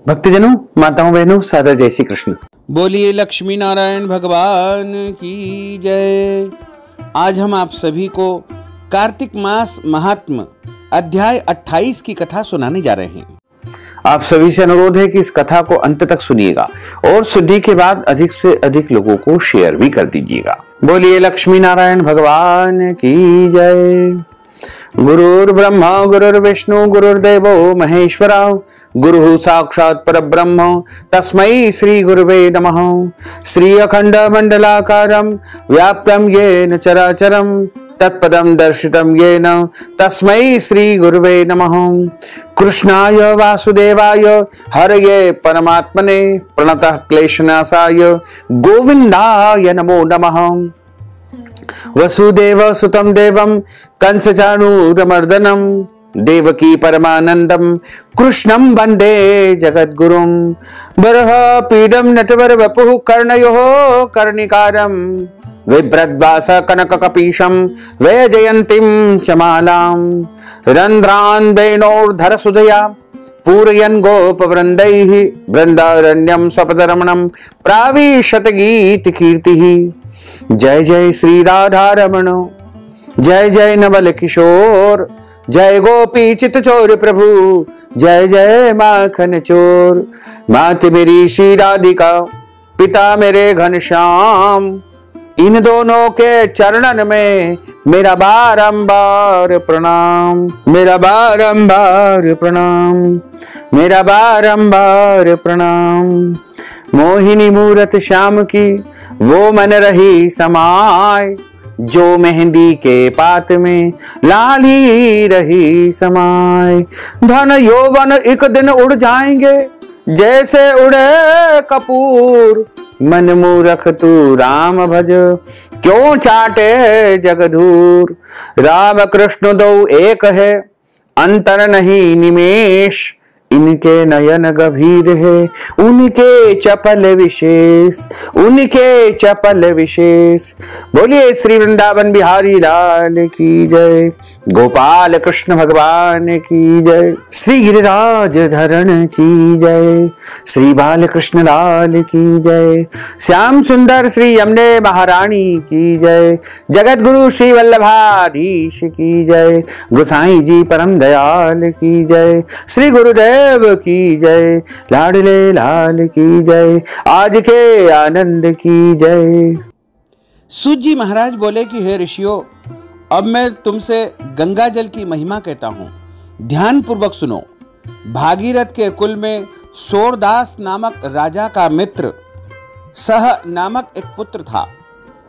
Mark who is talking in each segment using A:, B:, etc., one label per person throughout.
A: भक्तजनों, माताओं, बहनों, सादर जय श्री कृष्ण।
B: बोलिए लक्ष्मी नारायण भगवान की जय। आज हम आप सभी को कार्तिक मास महात्म अध्याय 28 की कथा सुनाने जा रहे हैं।
A: आप सभी से अनुरोध है कि इस कथा को अंत तक सुनिएगा और सुनने के बाद अधिक से अधिक लोगों को शेयर भी कर दीजिएगा। बोलिए लक्ष्मी नारायण भगवान की जय। गुरुर्ब्रह्मा गुरुर्विष्णु गुरुर्देवो महेश्वरा गुरुः साक्षात् परब्रह्म तस्मै श्री गुरुवे नमः। श्री अखंड मंडलाकारं व्याप्तं येन चराचरं तत्पदं दर्शितं येन तस्मै श्री गुरुवे नमः। कृष्णाय वासुदेवाय हरये परमात्मने प्रणतः क्लेशनाशाय गोविन्दाय नमो नमः। वसुदेव सुतं देवं कंसचाणूरमर्दनं देवकी परमानंदं कृष्णं वंदे जगद्गुरुं। बर्हपीडं नटवर वपुः कर्णयोः कर्णिकारं बिभ्रद्वास कनककपीशं वैजयन्तीं च मालां। रन्ध्रान् वेणोर्धरसुधया पूरयन् गोपवृन्दैः वृन्दारण्यं सपदरमणं प्राविशत गीतकीर्तिः। जय जय श्री राधा रमण, जय जय नवल किशोर, जय गोपी चित चोर प्रभु, जय जय माखन चोर। मात मेरी श्री राधिका, पिता मेरे घनश्याम, इन दोनों के चरणन में मेरा बारंबार प्रणाम, मेरा बारंबार प्रणाम, मेरा बारंबार प्रणाम। मोहिनी मूरत श्याम की वो मन रही समाय, जो मेहंदी के पात में लाली रही समाय। धन यौवन एक दिन उड़ जाएंगे जैसे उड़े कपूर, मन मूरख तू राम भज क्यों चाटे जगधूर। राम कृष्ण दो एक है अंतर नहीं निमेष, इनके नयन गंभीर है उनके चपल विशेष, उनके चपल विशेष। बोलिए श्री वृंदावन बिहारी लाल की जय, गोपाल कृष्ण भगवान की जय, श्री गिरिराज धरण की जय, श्री बाल कृष्ण लाल की जय, श्याम सुंदर श्री यमुने महारानी की जय, जगत गुरु श्री वल्लभाधीश की जय, गोसाई जी परम दयाल की जय, श्री गुरुदेव की जय, लाडले लाल की जय, आज के आनंद की जय।
B: सूत जी महाराज बोले कि हे ऋषियों, अब मैं तुमसे गंगा जल की महिमा कहता हूं, ध्यान पूर्वक सुनो। भागीरथ के कुल में सोरदास नामक राजा का मित्र सह नामक एक पुत्र था,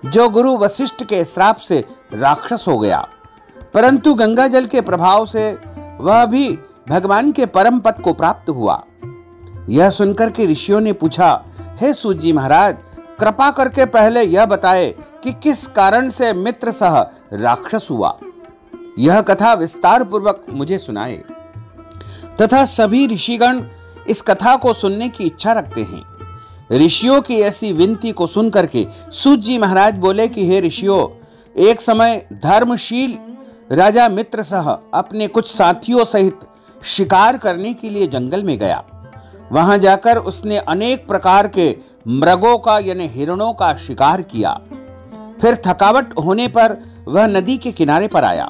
B: जो गुरु वशिष्ठ के श्राप से राक्षस हो गया, परंतु गंगा जल के प्रभाव से वह भी भगवान के परम पद को प्राप्त हुआ। यह सुनकर के ऋषियों ने पूछा, हे सूत जी महाराज, कृपा करके पहले यह बताए कि किस कारण से मित्र सह राक्षस हुआ। यह कथा विस्तार पूर्वक मुझे सुनाए। तथा सभी ऋषिगण इस कथा को सुनने की इच्छा रखते हैं। ऋषियों की ऐसी विनती को सुन करके सूत जी महाराज बोले कि हे ऋषियों, एक समय धर्मशील राजा मित्र सह अपने कुछ साथियों सहित शिकार करने के लिए जंगल में गया। वहां जाकर उसने अनेक प्रकार के मृगों का यानी हिरणों का शिकार किया। फिर थकावट होने पर वह नदी के किनारे पर आया।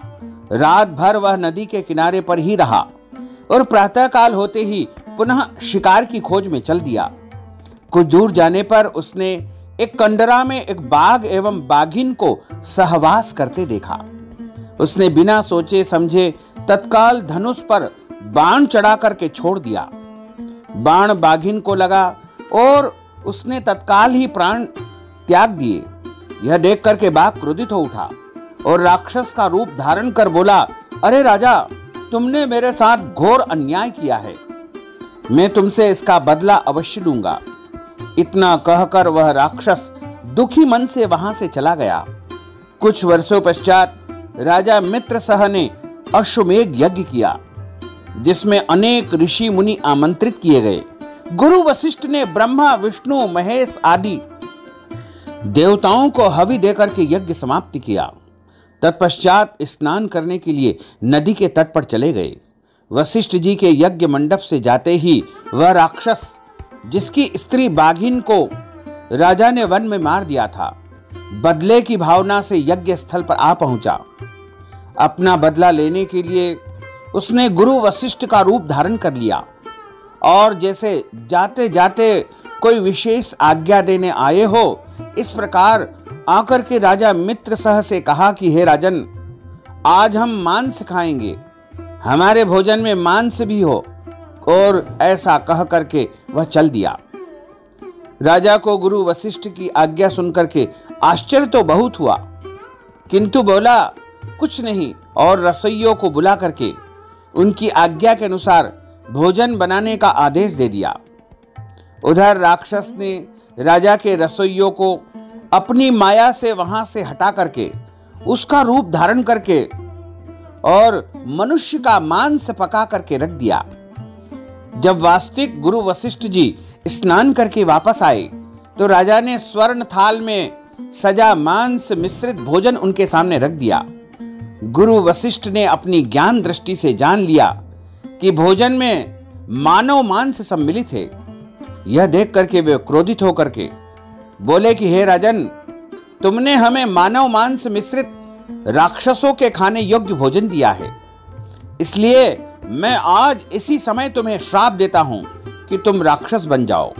B: रात भर वह नदी के किनारे पर ही रहा और प्रातःकाल होते ही पुनः शिकार की खोज में चल दिया। कुछ दूर जाने पर उसने एक कंडरा में एक बाघ एवं बाघिन को सहवास करते देखा। उसने बिना सोचे समझे तत्काल धनुष पर बाण चढ़ा करके छोड़ दिया। बाण बाघिन को लगा और उसने तत्काल ही प्राण त्याग दिए। यह देख करके बाघ क्रोधित हो उठा और राक्षस का रूप धारण कर बोला, अरे राजा, तुमने मेरे साथ घोर अन्याय किया है, मैं तुमसे इसका बदला अवश्य लूंगा। इतना कहकर वह राक्षस दुखी मन से वहां से चला गया। कुछ वर्षों पश्चात राजा मित्रसह ने अश्वमेध यज्ञ किया, जिसमें अनेक ऋषि मुनि आमंत्रित किए गए। गुरु वशिष्ठ ने ब्रह्मा विष्णु महेश आदि देवताओं को हवि देकर के यज्ञ समाप्ति किया। तत्पश्चात स्नान करने के लिए नदी के तट पर चले गए। वशिष्ठ जी के यज्ञ मंडप से जाते ही वह राक्षस जिसकी स्त्री बाघिन को राजा ने वन में मार दिया था, बदले की भावना से यज्ञ स्थल पर आ पहुंचा। अपना बदला लेने के लिए उसने गुरु वशिष्ठ का रूप धारण कर लिया और जैसे जाते जाते कोई विशेष आज्ञा देने आए हो, इस प्रकार आकर के राजा मित्रसह से कहा कि हे राजन, आज हम मांस खाएंगे, हमारे भोजन में मांस भी हो। और ऐसा कह करके वह चल दिया। राजा को गुरु वशिष्ठ की आज्ञा सुनकर के आश्चर्य तो बहुत हुआ, किंतु बोला कुछ नहीं और रसोइयों को बुला करके उनकी आज्ञा के अनुसार भोजन बनाने का आदेश दे दिया। उधर राक्षस ने राजा के रसोइयों को अपनी माया से वहां से हटा करके उसका रूप धारण करके और मनुष्य का मांस पका करके रख दिया। जब वास्तविक गुरु वशिष्ठ जी स्नान करके वापस आए तो राजा ने स्वर्ण थाल में सजा मांस मिश्रित भोजन उनके सामने रख दिया। गुरु वशिष्ठ ने अपनी ज्ञान दृष्टि से जान लिया कि भोजन में मानव मांस सम्मिलित है। यह देख करके वे क्रोधित होकर के बोले कि हे राजन, तुमने हमें मानव मांस मिश्रित राक्षसों के खाने योग्य भोजन दिया है, इसलिए मैं आज इसी समय तुम्हें श्राप देता हूं कि तुम राक्षस बन जाओ।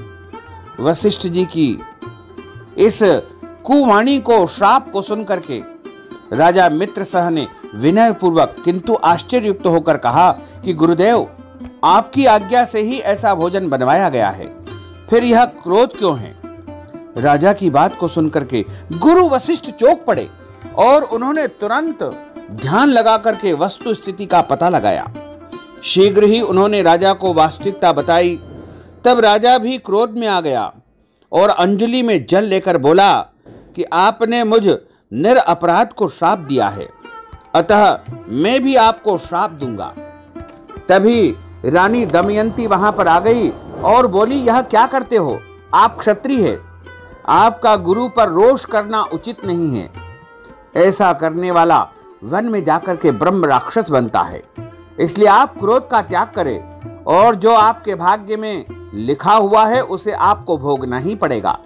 B: वशिष्ठ जी की इस कुवाणी को, श्राप को सुनकर के राजा मित्रसह ने विनय पूर्वक किंतु आश्चर्ययुक्त होकर कहा कि गुरुदेव, आपकी आज्ञा से ही ऐसा भोजन बनवाया गया है, फिर यह क्रोध क्यों है? राजा की बात को सुनकर के गुरु वशिष्ठ चौंक पड़े और उन्होंने तुरंत ध्यान लगा करके वस्तु स्थिति का पता लगाया। शीघ्र ही उन्होंने राजा को वास्तविकता बताई। तब राजा भी क्रोध में आ गया और अंजलि में जल लेकर बोला कि आपने मुझ निरपराध को श्राप दिया है, अतः मैं भी आपको श्राप दूंगा। तभी रानी दमयंती वहां पर आ गई और बोली, यह क्या करते हो? आप क्षत्रिय हैं, आपका गुरु पर रोष करना उचित नहीं है। ऐसा करने वाला वन में जाकर के ब्रह्म राक्षस बनता है, इसलिए आप क्रोध का त्याग करें और जो आपके भाग्य में लिखा हुआ है उसे आपको भोगना ही पड़ेगा।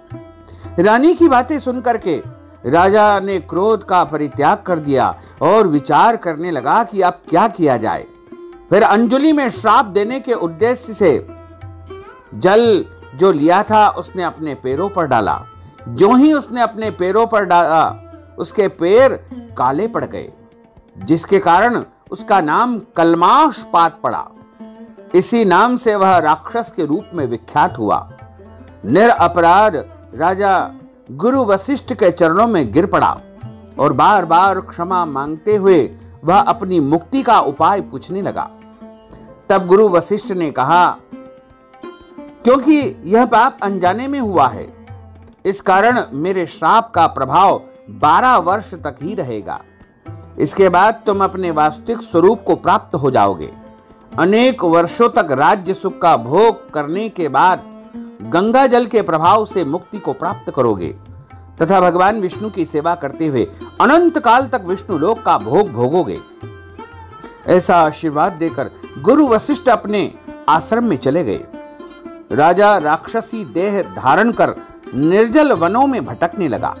B: रानी की बातें सुनकर के राजा ने क्रोध का परित्याग कर दिया और विचार करने लगा कि अब क्या किया जाए। फिर अंजलि में श्राप देने के उद्देश्य से जल जो लिया था उसने अपने पैरों पर डाला। जो ही उसने अपने पैरों पर डाला, उसके पैर काले पड़ गए, जिसके कारण उसका नाम कल्माशपात पड़ा। इसी नाम से वह राक्षस के रूप में विख्यात हुआ। निरपराध राजा गुरु वशिष्ठ के चरणों में गिर पड़ा और बार बार क्षमा मांगते हुए वह अपनी मुक्ति का उपाय पूछने लगा। तब गुरु वशिष्ठ ने कहा, क्योंकि यह पाप अनजाने में हुआ है, इस कारण मेरे श्राप का प्रभाव 12 वर्ष तक ही रहेगा। इसके बाद तुम अपने वास्तविक स्वरूप को प्राप्त हो जाओगे। अनेक वर्षों तक राज्य सुख का भोग करने के बाद गंगा जल के प्रभाव से मुक्ति को प्राप्त करोगे तथा भगवान विष्णु की सेवा करते हुए अनंत काल तक विष्णु लोक का भोग भोगोगे। ऐसा आशीर्वाद देकर गुरु वशिष्ठ अपने आश्रम में चले गए। राजा राक्षसी देह धारण कर निर्जल वनों में भटकने लगा।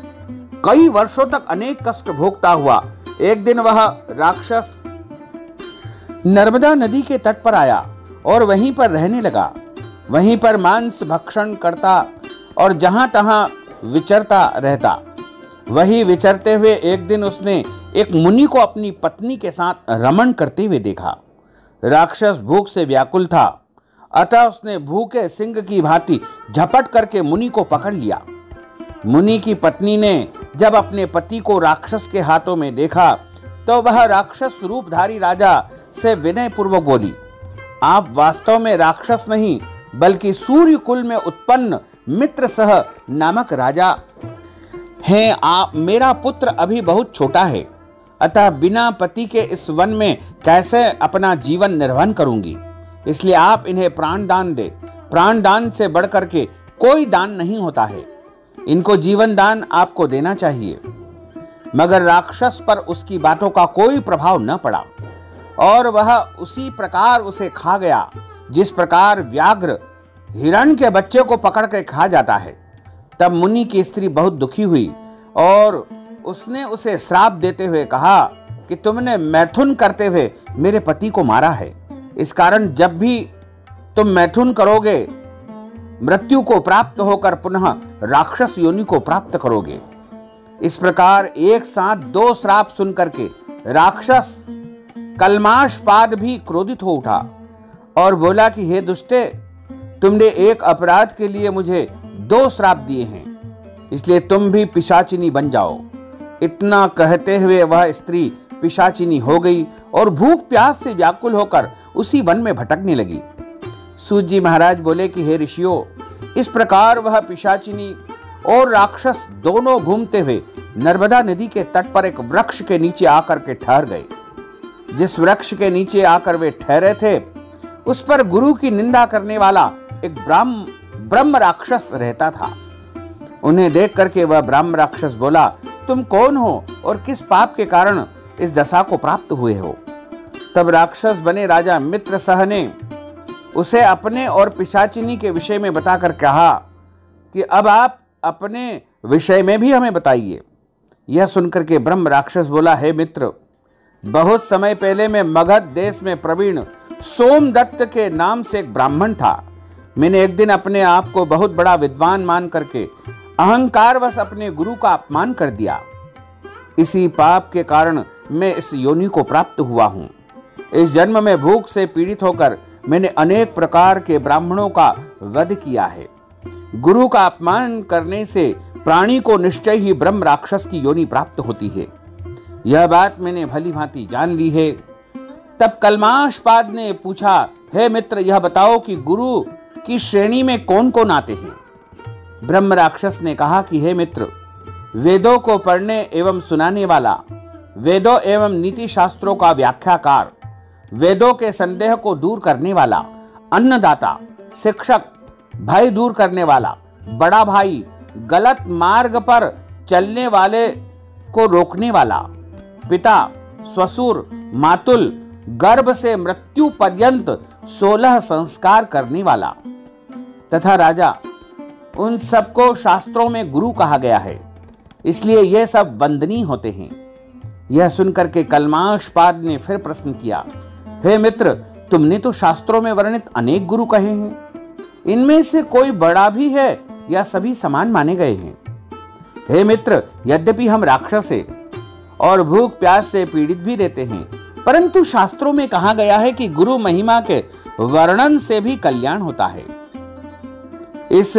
B: कई वर्षों तक अनेक कष्ट भोगता हुआ एक दिन वह राक्षस नर्मदा नदी के तट पर आया और वहीं पर रहने लगा। वहीं पर मांस भक्षण करता और जहां तहां विचरता रहता। वही विचरते हुए एक दिन उसने एक मुनि को अपनी पत्नी के साथ रमण करते हुए देखा। राक्षस भूख से व्याकुल था, अतः उसने भूखे सिंह की भांति झपट करके मुनि को पकड़ लिया। मुनि की पत्नी ने जब अपने पति को राक्षस के हाथों में देखा तो वह राक्षस रूपधारी राजा से विनय पूर्वक बोली, आप वास्तव में राक्षस नहीं बल्कि सूर्य कुल में उत्पन्न मित्रसह नामक राजा हैं। आप मेरा पुत्र अभी बहुत छोटा है, अतः बिना पति के इस वन में कैसे अपना जीवन निर्वहन करूंगी, इसलिए आप इन्हें प्राण दान दे। प्राण दान से बढ़कर के कोई दान नहीं होता है, इनको जीवन दान आपको देना चाहिए। मगर राक्षस पर उसकी बातों का कोई प्रभाव न पड़ा। और वह उसी प्रकार उसे खा गया जिस प्रकार व्याघ्र हिरण के बच्चे को पकड़ के खा जाता है। तब मुनि की स्त्री बहुत दुखी हुई और उसने उसे श्राप देते हुए कहा कि तुमने मैथुन करते हुए मेरे पति को मारा है। इस कारण जब भी तुम मैथुन करोगे मृत्यु को प्राप्त होकर पुनः राक्षस योनि को प्राप्त करोगे। इस प्रकार एक साथ 2 श्राप सुनकर के राक्षस कल्माशपाद भी क्रोधित हो उठा और बोला कि हे दुष्टे, तुमने एक अपराध के लिए मुझे 2 श्राप दिए हैं, इसलिए तुम भी पिशाचिनी बन जाओ। इतना कहते हुए वह स्त्री पिशाचिनी हो गई और भूख प्यास से व्याकुल होकर उसी वन में भटकने लगी। सूत जी महाराज बोले कि हे ऋषियों, इस प्रकार वह पिशाचिनी और राक्षस दोनों घूमते हुए नर्मदा नदी के तट पर एक वृक्ष के नीचे आकर के ठहर गए। जिस वृक्ष के नीचे आकर वे ठहरे थे उस पर गुरु की निंदा करने वाला एक ब्रह्म राक्षस रहता था। उन्हें देख करके वह ब्रह्म राक्षस बोला, तुम कौन हो और किस पाप के कारण इस दशा को प्राप्त हुए हो? तब राक्षस बने राजा मित्रसह ने उसे अपने और पिशाचिनी के विषय में बताकर कहा कि अब आप अपने विषय में भी हमें बताइए। यह सुनकर के ब्रह्म राक्षस बोला, हे मित्र, बहुत समय पहले मैं मगध देश में प्रवीण सोमदत्त के नाम से एक ब्राह्मण था। मैंने एक दिन अपने आप को बहुत बड़ा विद्वान मान करके अहंकारवश अपने गुरु का अपमान कर दिया। इसी पाप के कारण मैं इस योनि को प्राप्त हुआ हूँ। इस जन्म में भूख से पीड़ित होकर मैंने अनेक प्रकार के ब्राह्मणों का वध किया है। गुरु का अपमान करने से प्राणी को निश्चय ही ब्रह्म राक्षस की योनि प्राप्त होती है। यह बात मैंने भली भांति जान ली है। तब कल्माशपाद ने पूछा, हे मित्र, यह बताओ कि गुरु की श्रेणी में कौन कौन आते हैं? ब्रह्म राक्षस ने कहा कि हे मित्र, वेदों को पढ़ने एवं सुनाने वाला, वेदों एवं नीति शास्त्रों का व्याख्याकार, वेदों के संदेह को दूर करने वाला, अन्नदाता, शिक्षक, भय दूर करने वाला, बड़ा भाई, गलत मार्ग पर चलने वाले को रोकने वाला, पिता, ससुर, मातुल, गर्भ से मृत्यु पर्यंत 16 संस्कार करने वाला तथा राजा, उन सबको शास्त्रों में गुरु कहा गया है, इसलिए ये सब वंदनीय होते हैं। यह सुनकर के कल्माशपाद ने फिर प्रश्न किया, हे मित्र, तुमने तो शास्त्रों में वर्णित अनेक गुरु कहे हैं, इनमें से कोई बड़ा भी है या सभी समान माने गए हैं? हे मित्र, यद्यपि हम राक्षस हैं और भूख प्यास से पीड़ित भी रहते हैं, परंतु शास्त्रों में कहा गया है कि गुरु महिमा के वर्णन से भी कल्याण होता है। इस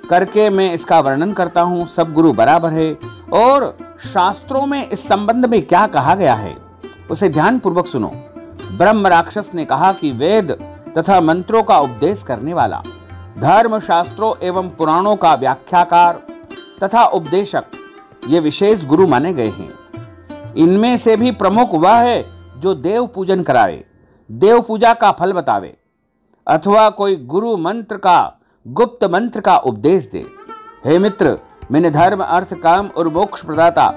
B: करके मैं इसका वर्णन करता हूं। सब गुरु बराबर है और शास्त्रों में इस संबंध में क्या कहा गया है उसे ध्यान पूर्वक सुनो। ब्रह्म राक्षस ने कहा कि वेद तथा मंत्रों का उपदेश करने वाला, धर्म शास्त्रों एवं पुराणों का व्याख्याकार तथा उपदेशक ये विशेष गुरु माने गए हैं। इनमें से भी प्रमुख वह है जो देव पूजन करावे, देव पूजा का फल बतावे अथवा कोई गुरु मंत्र का, गुप्त मंत्र का उपदेश दे। हे मित्र, मैंने धर्म, अर्थ, काम और मोक्ष प्रदाता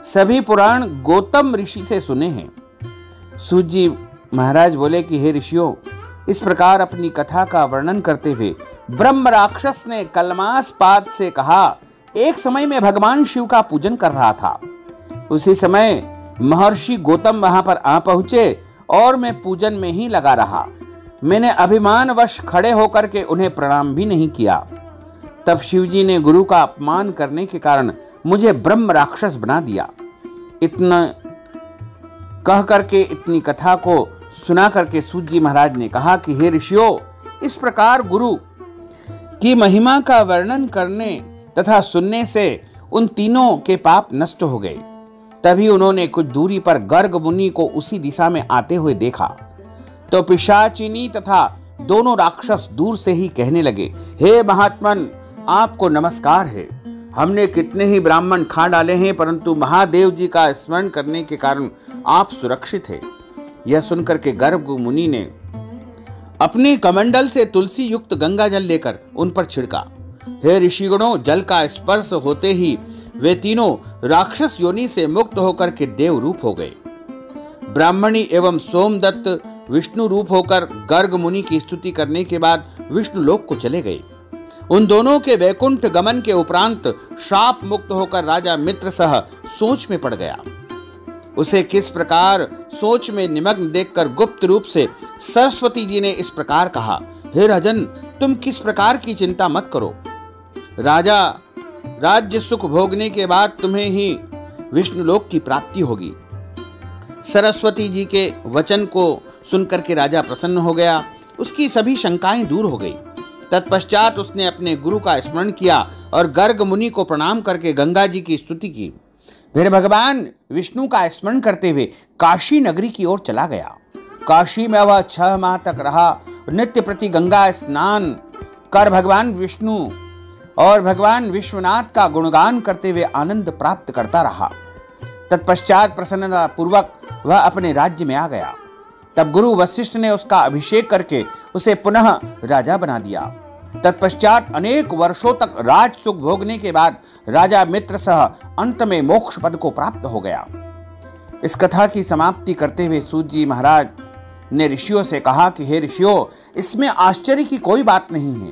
B: सभी पुराण गौतम ऋषि से सुने हैं। सूत जी महाराज बोले कि हे ऋषियों, इस प्रकार अपनी कथा का वर्णन करते हुए ब्रह्म राक्षस ने कल्माशपाद से कहा, एक समय में भगवान शिव का पूजन कर रहा था। उसी समय महर्षि गौतम वहां पर आ पहुंचे और मैं पूजन में ही लगा रहा। मैंने अभिमानवश खड़े होकर के उन्हें प्रणाम भी नहीं किया। तब शिवजी ने गुरु का अपमान करने के कारण मुझे ब्रह्म राक्षस बना दिया। इतना कह करके इतनी कथा को सुना करके सूत जी महाराज ने कहा कि हे ऋषियों, इस प्रकार गुरु की महिमा का वर्णन करने तथा सुनने से उन तीनों के पाप नष्ट हो गए। तभी उन्होंने कुछ दूरी पर गर्ग मुनि को उसी दिशा में आते हुए देखा तो पिशाचिनी तथा दोनों राक्षस दूर से ही कहने लगे, हे महात्मन, आपको नमस्कार है। हमने कितने ही ब्राह्मण खा डाले हैं, परंतु महादेव जी का स्मरण करने के कारण आप सुरक्षित हैं। यह सुनकर के गर्ग मुनि ने अपने कमंडल से तुलसी युक्त गंगा जल लेकर उन पर छिड़का। हे ऋषिगणों, जल का स्पर्श होते ही वे तीनों राक्षस योनि से मुक्त होकर के देव रूप हो गए। ब्राह्मणी एवं सोमदत्त विष्णु रूप होकर गर्ग मुनि की स्तुति करने के बाद विष्णु लोक को चले गए। उन दोनों के वैकुंठ गमन के उपरांत श्राप मुक्त होकर राजा मित्र सह सोच में पड़ गया। उसे किस प्रकार सोच में निमग्न देखकर गुप्त रूप से सरस्वती जी ने इस प्रकार कहा, हे राजन, तुम किस प्रकार की चिंता मत करो। राजा, राज्य सुख भोगने के बाद तुम्हें ही विष्णुलोक की प्राप्ति होगी। सरस्वती जी के वचन को सुनकर के राजा प्रसन्न हो गया। उसकी सभी शंकाएं दूर हो गई। तत्पश्चात उसने अपने गुरु का स्मरण किया और गर्ग मुनि को प्रणाम करके गंगा जी की स्तुति की। फिर भगवान विष्णु का स्मरण करते हुए काशी नगरी की ओर चला गया। काशी में वह 6 माह तक रहा। नित्य प्रति गंगा स्नान कर भगवान विष्णु और भगवान विश्वनाथ का गुणगान करते हुए आनंद प्राप्त करता रहा। तत्पश्चात प्रसन्नता पूर्वक वह अपने राज्य में आ गया। तब गुरु वशिष्ठ ने उसका अभिषेक करके उसे पुनः राजा बना दिया। तत्पश्चात अनेक वर्षों तक राज सुख भोगने के बाद राजा मित्र सह अंत में मोक्ष पद को प्राप्त हो गया। इस कथा की समाप्ति करते हुए सूत जी महाराज ने ऋषियों से कहा कि हे ऋषियों, इसमें आश्चर्य की कोई बात नहीं है।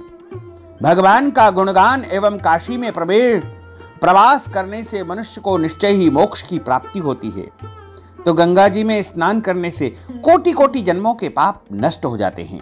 B: भगवान का गुणगान एवं काशी में प्रवास करने से मनुष्य को निश्चय ही मोक्ष की प्राप्ति होती है। तो गंगा जी में स्नान करने से कोटि कोटि जन्मों के पाप नष्ट हो जाते हैं।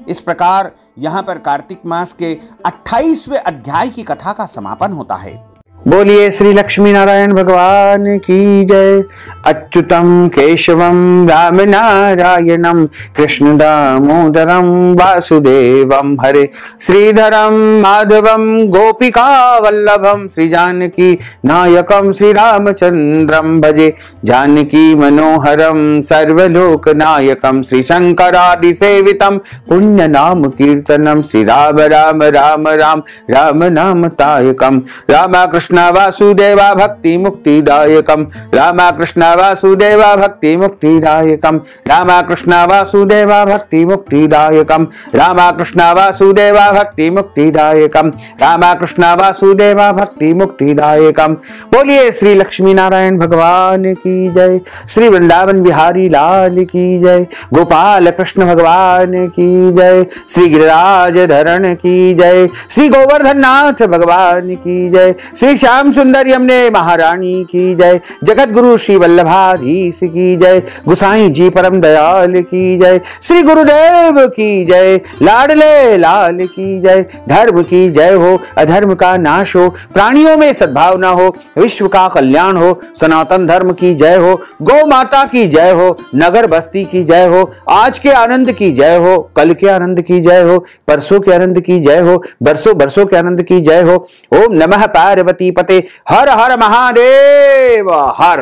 B: इस प्रकार यहाँ पर कार्तिक मास के 28वें अध्याय की कथा का समापन होता है।
A: बोलिए श्री लक्ष्मी नारायण भगवान की जय। अच्युतम केशवम राम नारायणम कृष्ण दामोदरम वासुदेवम हरे श्रीधरम माधवम गोपिका वल्लभम श्री जानकी नायकम श्री रामचंद्रम भजे जानकी मनोहरम सर्वलोक नायकम श्री शंकरादि सेवितम पुण्य नाम कीर्तनम श्री राम राम राम राम राम नाम तायकम रामा कृष्ण वासुदेवा भक्ति मुक्तिदायकम रामा कृष्ण वासुदेवा भक्ति मुक्तिदायकम रामा कृष्ण वासुदेवा भक्ति मुक्तिदायकम रामा कृष्ण वासुदेवा भक्ति मुक्तिदायकम रामा कृष्ण वासुदेवा भक्ति मुक्तिदायकम। बोलिए श्री लक्ष्मी नारायण भगवान की जय। श्री वृंदावन बिहारी लाल की जय। गोपाल कृष्ण भगवान की जय। श्री गिरिराज धरण की जय। श्री गोवर्धन नाथ भगवान की जय। श्री श्याम सुंदर यमुने महारानी की जय। जगत गुरु श्री वल्लभाधीश की जय। गुसाई जी परम दयाल की जय। श्री गुरुदेव की जय। लाडले लाल की जय। धर्म की जय हो, अधर्म का नाश हो, प्राणियों में सद्भावना हो, विश्व का कल्याण हो, सनातन धर्म की जय हो, गौ माता की जय हो, नगर बस्ती की जय हो, आज के आनंद की जय हो, कल के आनंद की जय हो, परसों के आनंद की जय हो, बरसों बरसों के आनंद की जय हो। ओम नमः पार्वती पते हर हर महादेव हर।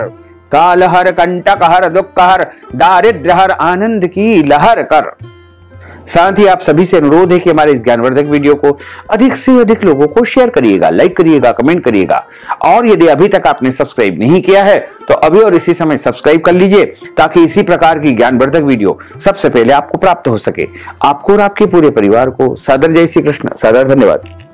A: काल हर, कंटक हर, दुख हर, दारिद्र हर, आनंद की लहर कर। साथ ही आप सभी से अनुरोध है कि हमारे इस ज्ञानवर्धक वीडियो को अधिक से अधिक लोगों को शेयर करिएगा, लाइक करिएगा, कमेंट करिएगा। और यदि अभी तक आपने सब्सक्राइब नहीं किया है तो अभी और इसी समय सब्सक्राइब कर लीजिए, ताकि इसी प्रकार की ज्ञानवर्धक वीडियो सबसे पहले आपको प्राप्त हो सके। आपको और आपके पूरे परिवार को सादर जय श्री कृष्ण, सादर धन्यवाद।